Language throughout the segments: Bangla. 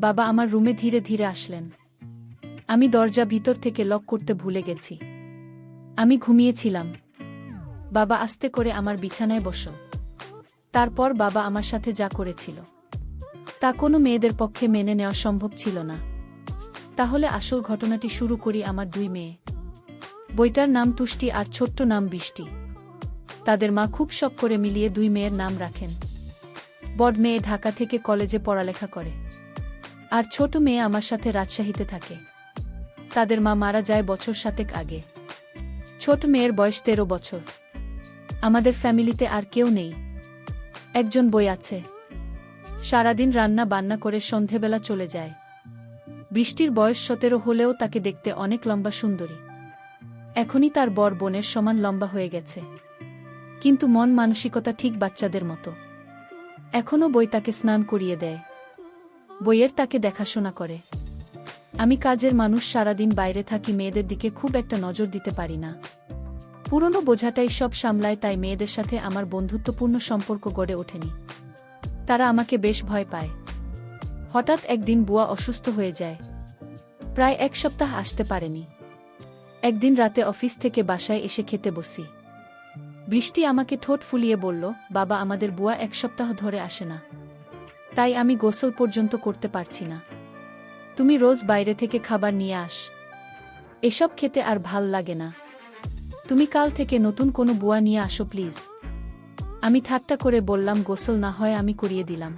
বাবা আমার রুমে ধীরে ধীরে আসলেন। আমি দরজা ভিতর থেকে লক করতে ভুলে গেছি। আমি ঘুমিয়েছিলাম। বাবা আস্তে করে আমার বিছানায় বসল। তারপর বাবা আমার সাথে যা করেছিল তা কোনো মেয়েদের পক্ষে মেনে নেওয়া সম্ভব ছিল না। তাহলে আসল ঘটনাটি শুরু করি। আমার দুই মেয়ে, বইটার নাম তুষ্টি আর ছোট্ট নাম বৃষ্টি। তাদের মা খুব শখ করে মিলিয়ে দুই মেয়ের নাম রাখেন। বড় মেয়ে ঢাকা থেকে কলেজে পড়ালেখা করে, আর ছোট মেয়ে আমার সাথে রাজশাহীতে থাকে। তাদের মা মারা যায় বছর 7 আগে। ছোট মেয়ের বয়স 13 বছর। আমাদের ফ্যামিলিতে আর কেউ নেই। একজন বই আছে, সারাদিন রান্না বান্না করে সন্ধেবেলা চলে যায়। বৃষ্টির বয়স 17 হলেও তাকে দেখতে অনেক লম্বা সুন্দরী। এখনই তার বড় বোনের সমান লম্বা হয়ে গেছে, কিন্তু মন মানসিকতা ঠিক বাচ্চাদের মতো। এখনও বই তাকে স্নান করিয়ে দেয়, বইয়ের তাকে দেখাশোনা করে। আমি কাজের মানুষ, সারাদিন বাইরে থাকি, মেয়েদের দিকে খুব একটা নজর দিতে পারি না। পুরনো বোঝাটাই সব সামলায়, তাই মেয়েদের সাথে আমার বন্ধুত্বপূর্ণ সম্পর্ক গড়ে ওঠেনি। তারা আমাকে বেশ ভয় পায়। হঠাৎ একদিন বুয়া অসুস্থ হয়ে যায়। প্রায় 1 সপ্তাহ আসতে পারেনি। একদিন রাতে অফিস থেকে বাসায় এসে খেতে বসি। বৃষ্টি আমাকে ঠোঁট ফুলিয়ে বলল, বাবা আমাদের বুয়া 1 সপ্তাহ ধরে আসে না, তাই আমি গোসল পর্যন্ত করতে পারছি না। তুমি রোজ বাইরে থেকে খাবার নিয়ে আস, এসব খেতে আর ভাল লাগে না। তুমি কাল থেকে নতুন কোনো বুয়া নিয়ে আসো প্লিজ। আমি ঠাট্টা করে বললাম, গোসল না হয় আমি করিয়ে দিলাম,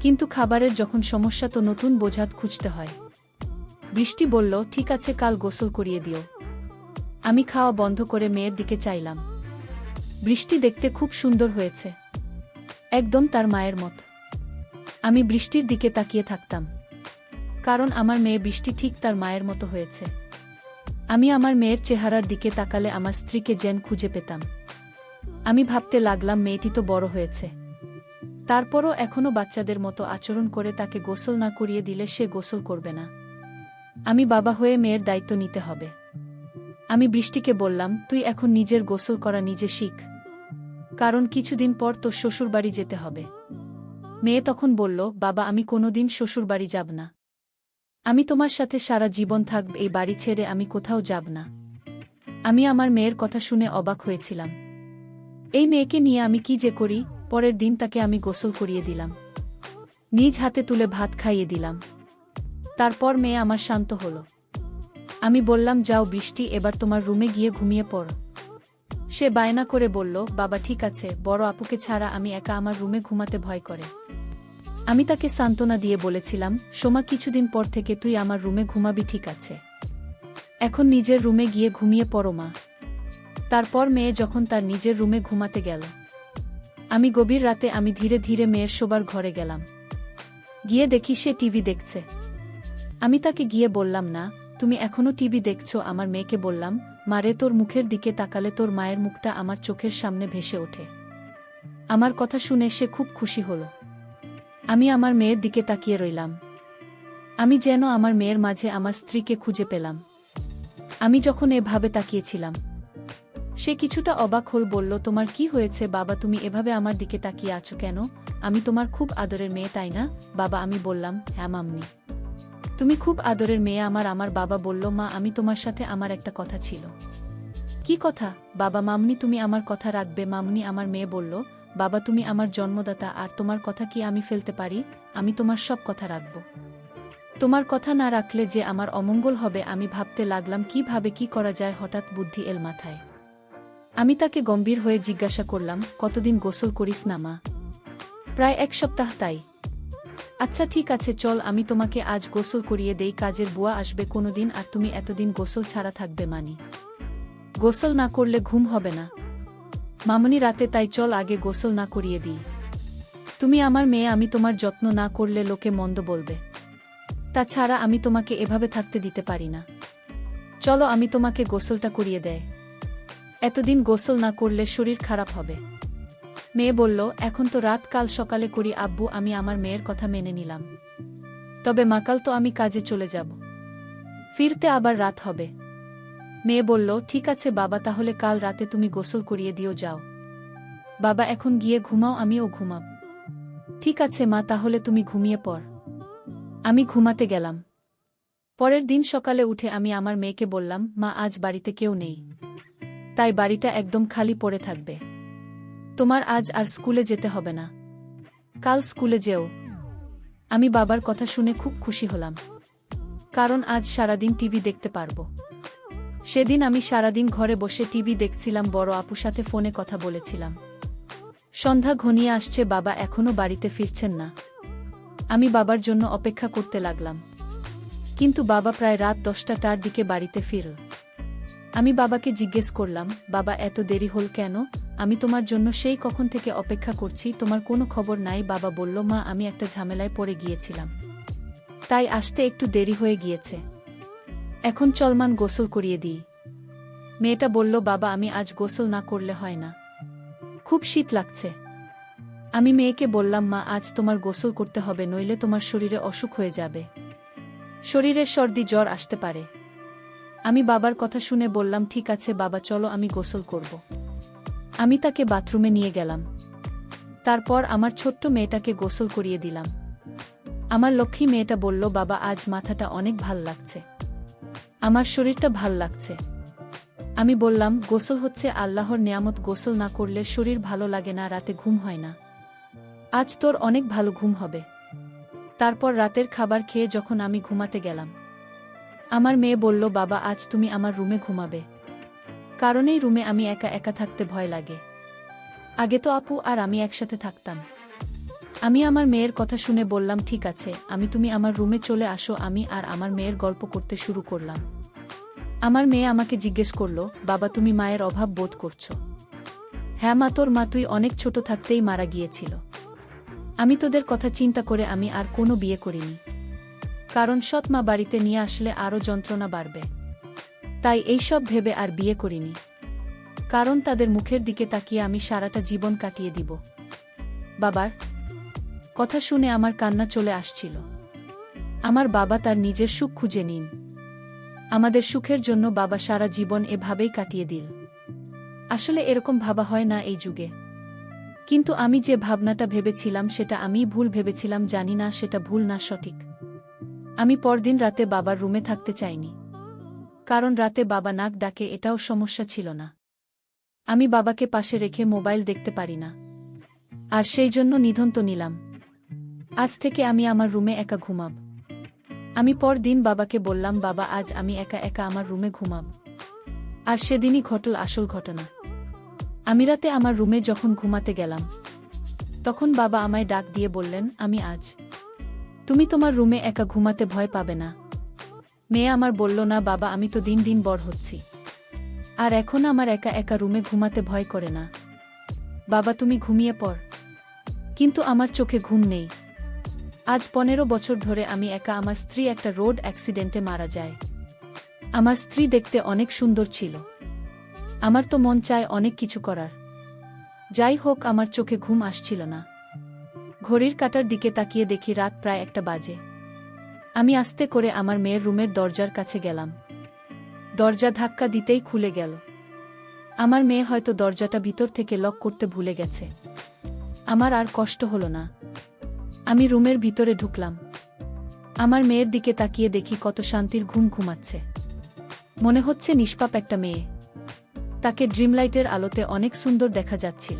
কিন্তু খাবারের যখন সমস্যা তো নতুন বোঝাত খুঁজতে হয়। বৃষ্টি বলল, ঠিক আছে কাল গোসল করিয়ে দিও। আমি খাওয়া বন্ধ করে মেয়ের দিকে চাইলাম। বৃষ্টি দেখতে খুব সুন্দর হয়েছে, একদম তার মায়ের মত। আমি বৃষ্টির দিকে তাকিয়ে থাকতাম, কারণ আমার মেয়ে বৃষ্টি ঠিক তার মায়ের মতো হয়েছে। আমি আমার মেয়ের চেহারার দিকে তাকালে আমার স্ত্রীকে যেন খুঁজে পেতাম। আমি ভাবতে লাগলাম, মেয়েটি তো বড় হয়েছে, তারপরও এখনও বাচ্চাদের মতো আচরণ করে। তাকে গোসল না করিয়ে দিলে সে গোসল করবে না। আমি বাবা হয়ে মেয়ের দায়িত্ব নিতে হবে। আমি বৃষ্টিকে বললাম, তুই এখন নিজের গোসল করা নিজে শিখ, কারণ কিছুদিন পর তোর শ্বশুরবাড়ি যেতে হবে। মেয়ে তখন বলল, বাবা আমি কোনোদিন শ্বশুরবাড়ি যাব না। আমি তোমার সাথে সারা জীবন থাকব, এই বাড়ি ছেড়ে আমি কোথাও যাব না। আমি আমার মেয়ের কথা শুনে অবাক হয়েছিলাম। এই মেয়েকে নিয়ে আমি কি যে করি। পরের দিন তাকে আমি গোসল করিয়ে দিলাম, নিজ হাতে তুলে ভাত খাইয়ে দিলাম। তারপর মেয়ে আমার শান্ত হলো। আমি বললাম, যাও বৃষ্টি, এবার তোমার রুমে গিয়ে ঘুমিয়ে পড়ো। সে বায়না করে বলল, বাবা ঠিক আছে, বড় আপুকে ছাড়া আমি একা আমার রুমে ঘুমাতে ভয় করে। আমি তাকে সান্ত্বনা দিয়ে বলেছিলাম, সোমা কিছুদিন পর থেকে তুই আমার রুমে ঘুমাবি, ঠিক আছে? এখন নিজের রুমে গিয়ে ঘুমিয়ে পড়ো মা। তারপর মেয়ে যখন তার নিজের রুমে ঘুমাতে গেল, আমি গভীর রাতে আমি ধীরে ধীরে মেয়ের শোবার ঘরে গেলাম। গিয়ে দেখি সে টিভি দেখছে। আমি তাকে গিয়ে বললাম, না তুমি এখনো টিভি দেখছো? আমার মেয়েকে বললাম, মারে তোর মুখের দিকে তাকালে তোর মায়ের মুখটা আমার চোখের সামনে ভেসে ওঠে। আমার কথা শুনে সে খুব খুশি হল। আমি আমার মেয়ের দিকে তাকিয়ে রইলাম। আমি যেন আমার মেয়ের মাঝে আমার স্ত্রীকে খুঁজে পেলাম। আমি যখন এভাবে তাকিয়েছিলাম, সে কিছুটা অবাক হল। বলল, তোমার কি হয়েছে বাবা, তুমি এভাবে আমার দিকে তাকিয়ে আছো কেন? আমি তোমার খুব আদরের মেয়ে, তাই না বাবা? আমি বললাম, হ্যাঁ মাম্মি, তুমি খুব আদরের মেয়ে আমার। আমার বাবা বলল, মা আমি তোমার সাথে আমার একটা কথা ছিল। কি কথা বাবা? মামনি তুমি আমার কথা রাখবে? মামনি আমার মেয়ে বলল, বাবা তুমি আমার জন্মদাতা, আর তোমার কথা কি আমি ফেলতে পারি? আমি তোমার সব কথা রাখব। তোমার কথা না রাখলে যে আমার অমঙ্গল হবে। আমি ভাবতে লাগলাম কিভাবে কি করা যায়। হঠাৎ বুদ্ধি এল মাথায়। আমি তাকে গম্ভীর হয়ে জিজ্ঞাসা করলাম, কতদিন গোসল করিস না মা? প্রায় 1 সপ্তাহ। তাই? আচ্ছা ঠিক আছে, চল আমি তোমাকে আজ গোসল করিয়ে দেই। কাজের বুয়া আসবে কোনোদিন, আর তুমি এতদিন গোসল ছাড়া থাকবে মানি? গোসল না করলে ঘুম হবে না মামনি রাতে, তাই চল আগে গোসল না করিয়ে দিই। তুমি আমার মেয়ে, আমি তোমার যত্ন না করলে লোকে মন্দ বলবে। তাছাড়া আমি তোমাকে এভাবে থাকতে দিতে পারি না। চলো আমি তোমাকে গোসলটা করিয়ে দেয়। এতদিন গোসল না করলে শরীর খারাপ হবে। মেয়ে বলল, এখন তো রাত, কাল সকালে করি। আব্বু আমি আমার মেয়ের কথা মেনে নিলাম, তবে মাকাল তো আমি কাজে চলে যাব, ফিরতে আবার রাত হবে। মেয়ে বলল, ঠিক আছে বাবা, তাহলে কাল রাতে তুমি গোসল করিয়ে দিও, যাও। বাবা এখন গিয়ে ঘুমাও, আমিও ঘুমাব। ঠিক আছে মা, তাহলে তুমি ঘুমিয়ে পড়। আমি ঘুমাতে গেলাম। পরের দিন সকালে উঠে আমি আমার মেয়েকে বললাম, মা, আজ বাড়িতে কেউ নেই, তাই বাড়িটা একদম খালি পড়ে থাকবে। তোমার আজ আর স্কুলে যেতে হবে না, কাল স্কুলে যেও। আমি বাবার কথা শুনে খুব খুশি হলাম, কারণ আজ সারাদিন টিভি দেখতে পারবো। সেদিন আমি সারাদিন ঘরে বসে টিভি দেখছিলাম, বড় আপুর সাথে ফোনে কথা বলেছিলাম। সন্ধ্যা ঘনিয়ে আসছে, বাবা এখনো বাড়িতে ফিরছেন না। আমি বাবার জন্য অপেক্ষা করতে লাগলাম, কিন্তু বাবা প্রায় রাত 10টার দিকে বাড়িতে ফিরল। আমি বাবাকে জিজ্ঞেস করলাম, বাবা এত দেরি হল কেন? আমি তোমার জন্য সেই কখন থেকে অপেক্ষা করছি, তোমার কোনো খবর নাই। বাবা বলল, মা, আমি একটা ঝামেলায় পড়ে গিয়েছিলাম, তাই আসতে একটু দেরি হয়ে গিয়েছে। এখন চলমান গোসল করিয়ে দিই। মেয়েটা বলল, বাবা, আমি আজ গোসল না করলে হয় না, খুব শীত লাগছে। আমি মেয়েকে বললাম, মা, আজ তোমার গোসল করতে হবে, নইলে তোমার শরীরে অসুখ হয়ে যাবে, শরীরে সর্দি জ্বর আসতে পারে। আমি বাবার কথা শুনে বললাম, ঠিক আছে বাবা, চলো আমি গোসল করব। আমি তাকে বাথরুমে নিয়ে গেলাম। তারপর আমার ছোট্ট মেয়েটাকে গোসল করিয়ে দিলাম। আমার লক্ষ্মী মেয়েটা বলল, বাবা, আজ মাথাটা অনেক ভাল লাগছে, আমার শরীরটা ভাল লাগছে। আমি বললাম, গোসল হচ্ছে আল্লাহর নেয়ামত, গোসল না করলে শরীর ভালো লাগে না, রাতে ঘুম হয় না। আজ তোর অনেক ভালো ঘুম হবে। তারপর রাতের খাবার খেয়ে যখন আমি ঘুমাতে গেলাম, আমার মেয়ে বলল, বাবা, আজ তুমি আমার রুমে ঘুমাবে, কারণ এই রুমে আমি একা একা থাকতে ভয় লাগে। আগে তো আপু আর আমি একসাথে থাকতাম। আমি আমার মেয়ের কথা শুনে বললাম, ঠিক আছে, তুমি আমার রুমে চলে আসো। আমি আর আমার মেয়ের গল্প করতে শুরু করলাম। আমার মেয়ে আমাকে জিজ্ঞেস করল, বাবা, তুমি মায়ের অভাব বোধ করছো? হ্যাঁ মা, তোর মা তুই অনেক ছোট থাকতেই মারা গিয়েছিল। আমি তোদের কথা চিন্তা করে আমি আর কোনো বিয়ে করিনি, কারণ সৎ মা বাড়িতে নিয়ে আসলে আরও যন্ত্রণা বাড়বে, তাই এইসব ভেবে আর বিয়ে করিনি, কারণ তাদের মুখের দিকে তাকিয়ে আমি সারাটা জীবন কাটিয়ে দিব। বাবার কথা শুনে আমার কান্না চলে আসছিল। আমার বাবা তার নিজের সুখ খুঁজে নিন, আমাদের সুখের জন্য বাবা সারা জীবন এভাবেই কাটিয়ে দিল। আসলে এরকম ভাবা হয় না এই যুগে, কিন্তু আমি যে ভাবনাটা ভেবেছিলাম সেটা আমিই ভুল ভেবেছিলাম। জানি না সেটা ভুল না সঠিক। আমি পরদিন রাতে বাবার রুমে থাকতে চাইনি, কারণ রাতে বাবা নাক ডাকে, এটাও সমস্যা ছিল না। আমি বাবাকে পাশে রেখে মোবাইল দেখতে পারি না, আর সেই জন্য নিধন্ত নিলাম, আজ থেকে আমি আমার রুমে একা ঘুমাব। আমি পরদিন বাবাকে বললাম, বাবা, আজ আমি একা একা আমার রুমে ঘুমাব। আর সেদিনই ঘটল আসল ঘটনা। আমি রাতে আমার রুমে যখন ঘুমাতে গেলাম, তখন বাবা আমায় ডাক দিয়ে বললেন, তুমি তোমার রুমে একা ঘুমাতে ভয় পাবে না? মেয়ে আমার বলল, না বাবা, আমি তো দিন দিন বড় হচ্ছি, আর এখন আমার একা একা রুমে ঘুমাতে ভয় করে না। বাবা, তুমি ঘুমিয়ে পড়। কিন্তু আমার চোখে ঘুম নেই। আজ 15 বছর ধরে আমি একা। আমার স্ত্রী একটা রোড অ্যাক্সিডেন্টে মারা যায়। আমার স্ত্রী দেখতে অনেক সুন্দর ছিল। আমার তো মন চায় অনেক কিছু করার। যাই হোক, আমার চোখে ঘুম আসছিল না। ঘড়ির কাঁটার দিকে তাকিয়ে দেখি রাত প্রায় 1টা বাজে। আমি আস্তে করে আমার মেয়ের রুমের দরজার কাছে গেলাম। দরজা ধাক্কা দিতেই খুলে গেল। আমার মেয়ে হয়তো দরজাটা ভিতর থেকে লক করতে ভুলে গেছে। আমার আর কষ্ট হলো না। আমি রুমের ভিতরে ঢুকলাম। আমার মেয়ের দিকে তাকিয়ে দেখি কত শান্তির ঘুম ঘুমাচ্ছে। মনে হচ্ছে নিষ্পাপ একটা মেয়ে। তাকে ড্রিমলাইটের আলোতে অনেক সুন্দর দেখা যাচ্ছিল।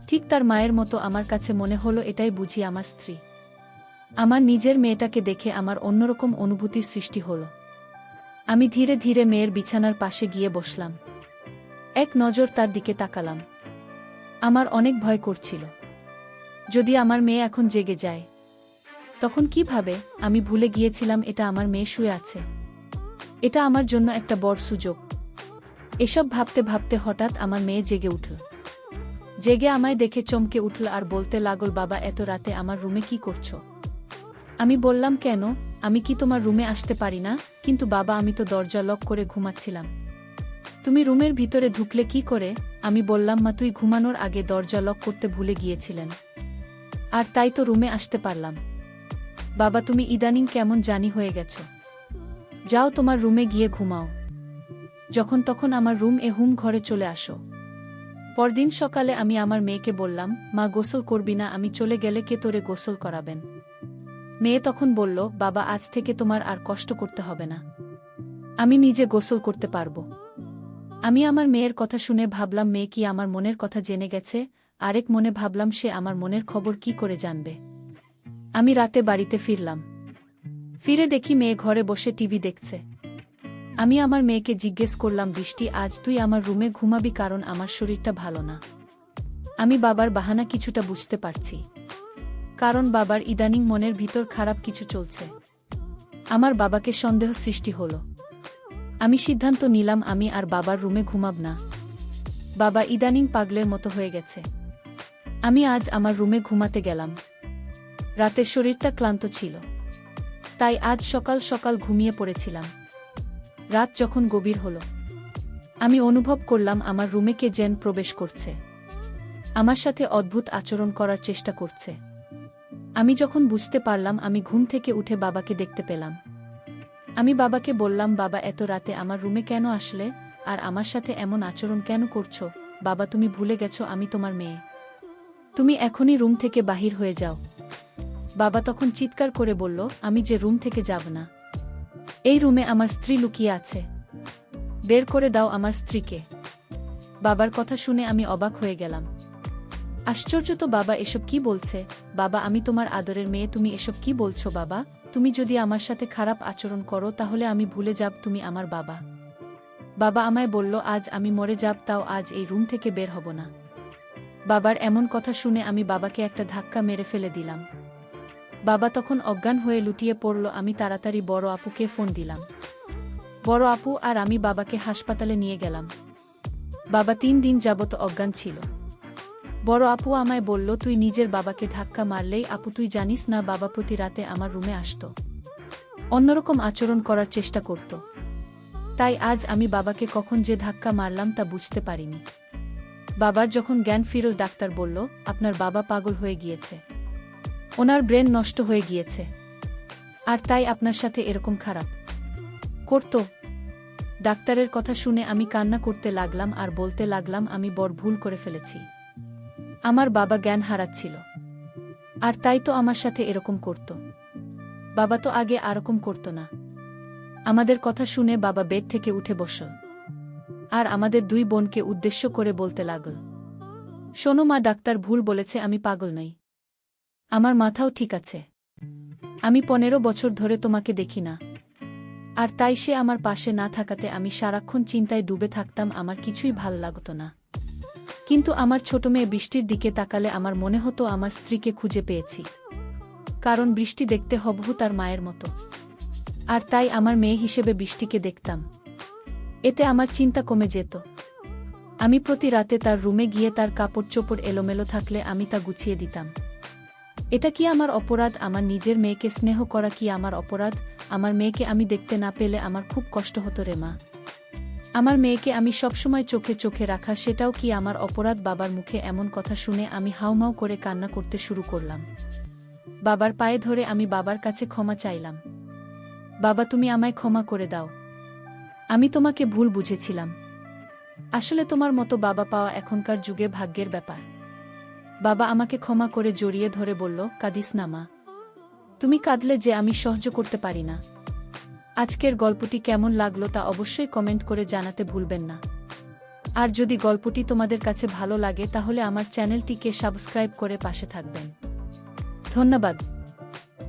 ঠিক তার মায়ের মতো আমার কাছে মনে হলো, এটাই বুঝি আমার স্ত্রী। আমার নিজের মেয়েটাকে দেখে আমার অন্যরকম অনুভূতির সৃষ্টি হলো। আমি ধীরে ধীরে মেয়ের বিছানার পাশে গিয়ে বসলাম। এক নজর তার দিকে তাকালাম। আমার অনেক ভয় করছিল, যদি আমার মেয়ে এখন জেগে যায় তখন কিভাবে। আমি ভুলে গিয়েছিলাম এটা আমার মেয়ে শুয়ে আছে। এটা আমার জন্য একটা বড় সুযোগ। এসব ভাবতে ভাবতে হঠাৎ আমার মেয়ে জেগে উঠল। জেগে আমায় দেখে চমকে উঠল আর বলতে লাগল, বাবা, এত রাতে আমার রুমে কি করছো? আমি বললাম, কেন, আমি কি তোমার রুমে আসতে পারি না? কিন্তু বাবা, আমি তো দরজা লক করে ঘুমাচ্ছিলাম। তুমি রুমের ভিতরে ঢুকলে কি করে? আমি বললাম, মা, তুই ঘুমানোর আগে দরজা লক করতে ভুলে গিয়েছিলেন, আর তাই তো রুমে আসতে পারলাম। বাবা, তুমি ইদানিং কেমন জানি হয়ে গেছো। যাও তোমার রুমে গিয়ে ঘুমাও। যখন তখন আমার হুম ঘরে চলে আসো। পরদিন সকালে আমি আমার মেয়েকে বললাম, মা, গোসল করবি না? আমি চলে গেলে কে তোরে গোসল করাবেন? মেয়ে তখন বলল, বাবা আজ থেকে তোমার আর কষ্ট করতে হবে না। আমি নিজে গোসল করতে পারব। আমি আমার মেয়ের কথা শুনে ভাবলাম মেয়ে কি আমার মনের কথা জেনে গেছে, আরেক মনে ভাবলাম সে আমার মনের খবর কি করে জানবে। আমি রাতে বাড়িতে ফিরলাম। ফিরে দেখি মেয়ে ঘরে বসে টিভি দেখছে। আমি আমার মেয়েকে জিজ্ঞেস করলাম, বৃষ্টি আজ তুই আমার রুমে ঘুমাবি কারণ আমার শরীরটা ভালো না। আমি বাবার বাহানা কিছুটা বুঝতে পারছি, কারণ বাবার ইদানিং মনের ভিতর খারাপ কিছু চলছে। আমার বাবাকে সন্দেহ সৃষ্টি হলো। আমি সিদ্ধান্ত নিলাম আমি আর বাবার রুমে ঘুমাব না। বাবা ইদানিং পাগলের মতো হয়ে গেছে। আমি আজ আমার রুমে ঘুমাতে গেলাম। রাতে শরীরটা ক্লান্ত ছিল, তাই আজ সকাল সকাল ঘুমিয়ে পড়েছিলাম। রাত যখন গভীর হলো, আমি অনুভব করলাম আমার রুমে কে যেন প্রবেশ করছে। আমার সাথে অদ্ভুত আচরণ করার চেষ্টা করছে। আমি যখন বুঝতে পারলাম, আমি ঘুম থেকে উঠে বাবাকে দেখতে পেলাম। আমি বাবাকে বললাম, বাবা এত রাতে আমার রুমে কেন আসলে, আর আমার সাথে এমন আচরণ কেন করছো? বাবা তুমি ভুলে গেছো আমি তোমার মেয়ে। তুমি এখনই রুম থেকে বাহির হয়ে যাও। বাবা তখন চিৎকার করে বলল, আমি যে রুম থেকে যাব না। এই রুমে আমার স্ত্রী লুকিয়ে আছে। বের করে দাও আমার স্ত্রীকে। বাবার কথা শুনে আমি অবাক হয়ে গেলাম। আশ্চর্য তো, বাবা এসব কি বলছে? বাবা আমি তোমার আদরের মেয়ে, তুমি এসব কি বলছো বাবা? তুমি যদি আমার সাথে খারাপ আচরণ করো তাহলে আমি ভুলে যাব তুমি আমার বাবা। বাবা আমায় বলল আজ আমি মরে যাব, তাও আজ এই রুম থেকে বের হব না। বাবার এমন কথা শুনে আমি বাবাকে একটা ধাক্কা মেরে ফেলে দিলাম। বাবা তখন অজ্ঞান হয়ে লুটিয়ে পড়ল। আমি তাড়াতাড়ি বড় আপুকে ফোন দিলাম। বড় আপু আর আমি বাবাকে হাসপাতালে নিয়ে গেলাম। বাবা 3 দিন যাবত অজ্ঞান ছিল। বড় আপু আমায় বলল, তুই নিজের বাবাকে ধাক্কা মারলেই আপু, তুই জানিস না বাবা প্রতি রাতে আমার রুমে আসতো, অন্যরকম আচরণ করার চেষ্টা করত। তাই আজ আমি বাবাকে কখন যে ধাক্কা মারলাম তা বুঝতে পারিনি। বাবার যখন জ্ঞান ফিরল, ডাক্তার বলল, আপনার বাবা পাগল হয়ে গিয়েছে, ওনার ব্রেন নষ্ট হয়ে গিয়েছে, আর তাই আপনার সাথে এরকম খারাপ করত। ডাক্তারের কথা শুনে আমি কান্না করতে লাগলাম আর বলতে লাগলাম, আমি বড় ভুল করে ফেলেছি। আমার বাবা জ্ঞান হারাচ্ছিল, আর তাই তো আমার সাথে এরকম করত। বাবা তো আগে এরকম করত না। আমাদের কথা শুনে বাবা বেড থেকে উঠে বসল, আর আমাদের 2 বোনকে উদ্দেশ্য করে বলতে লাগল, শোনো মা, ডাক্তার ভুল বলেছে, আমি পাগল নই। আমার মাথাও ঠিক আছে। আমি 15 বছর ধরে তোমাকে দেখি না, আর তাই সে আমার পাশে না থাকাতে আমি সারাক্ষণ চিন্তায় ডুবে থাকতাম, আমার কিছুই ভাল লাগতো না। কিন্তু আমার ছোট মেয়ে বৃষ্টির দিকে তাকালে আমার মনে হতো আমার স্ত্রীকে খুঁজে পেয়েছি, কারণ বৃষ্টি দেখতে হুবহু তার মায়ের মতো, আর তাই আমার মেয়ে হিসেবে বৃষ্টিকে দেখতাম। এতে আমার চিন্তা কমে যেত। আমি প্রতি রাতে তার রুমে গিয়ে তার কাপড় চোপড় এলোমেলো থাকলে আমি তা গুছিয়ে দিতাম। এটা কি আমার অপরাধ? আমার নিজের মেয়েকে স্নেহ করা কি আমার অপরাধ? আমার মেয়েকে আমি দেখতে না পেলে আমার খুব কষ্ট হতো রে মা। আমার মেয়েকে আমি সবসময় চোখে চোখে রাখা, সেটাও কি আমার অপরাধ? বাবার মুখে এমন কথা শুনে আমি হাউমাউ করে কান্না করতে শুরু করলাম। বাবার পায়ে ধরে আমি বাবার কাছে ক্ষমা চাইলাম। বাবা তুমি আমায় ক্ষমা করে দাও, আমি তোমাকে ভুল বুঝেছিলাম। আসলে তোমার মতো বাবা পাওয়া এখনকার যুগে ভাগ্যের ব্যাপার। বাবা আমাকে ক্ষমা করে জড়িয়ে ধরে বলল, কাঁদিস না মা, তুমি কাঁদলে যে আমি সহ্য করতে পারি না। আজকের গল্পটি কেমন লাগলো তা অবশ্যই কমেন্ট করে জানাতে ভুলবেন না। আর যদি গল্পটি তোমাদের কাছে ভালো লাগে তাহলে আমার চ্যানেলটিকে সাবস্ক্রাইব করে পাশে থাকবেন। ধন্যবাদ।